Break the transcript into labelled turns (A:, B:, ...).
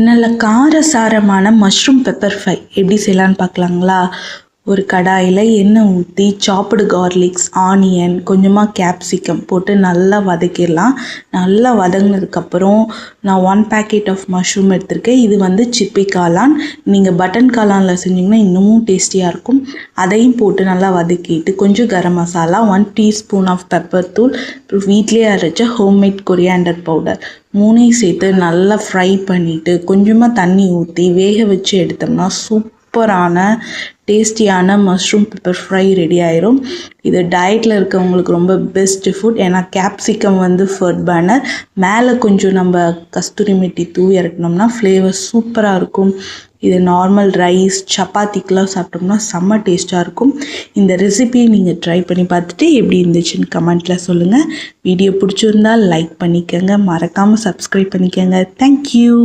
A: நல்ல காரசாரமான mushroom pepper fry எப்படி செய்யலான்னு பார்க்கலாங்களா? ஒரு கடாயில் எண்ணெய் ஊற்றி சாப்டு கார்லிக்ஸ், ஆனியன், கொஞ்சமாக கேப்சிகம் போட்டு நல்லா வதக்கிடலாம். நல்லா வதங்கினதுக்கப்புறம் நான் 1 பேக்கெட் ஆஃப் மஷ்ரூம் எடுத்திருக்கேன். இது வந்து சிப்பி காளான். நீங்கள் பட்டன் காளானில் செஞ்சிங்கன்னா இன்னமும் டேஸ்டியாக இருக்கும். அதையும் போட்டு நல்லா வதக்கிட்டு கொஞ்சம் garam masala, 1 teaspoon of pepper தூள், வீட்டிலே அரைச்ச ஹோம்மேட் கொரியாண்டர் பவுடர் 3ஐயும் சேர்த்து நல்லா ஃப்ரை பண்ணிவிட்டு கொஞ்சமாக தண்ணி ஊற்றி வேக வச்சு எடுத்தோம்னா சூப்பரான டேஸ்டியான மஷ்ரூம் பெப்பர் ஃப்ரை ரெடி ஆயிரும். இது டயட்டில் இருக்கவங்களுக்கு ரொம்ப பெஸ்ட்டு ஃபுட். ஏன்னா கேப்சிகம் வந்து ஃபுட் பேர்னர். மேலே கொஞ்சம் நம்ம கஸ்தூரி மெட்டி தூவி இறக்கணும்னா ஃப்ளேவர் சூப்பராக இருக்கும். இது நார்மல் ரைஸ், சப்பாத்திக்கெலாம் சாப்பிட்டோம்னா செம்ம டேஸ்ட்டாக இருக்கும். இந்த ரெசிபியை நீங்கள் ட்ரை பண்ணி பார்த்துட்டு எப்படி இருந்துச்சுன்னு கமெண்ட்டில் சொல்லுங்கள். வீடியோ பிடிச்சிருந்தால் லைக் பண்ணிக்கோங்க, மறக்காமல் சப்ஸ்கிரைப் பண்ணிக்கோங்க. தேங்க்யூ.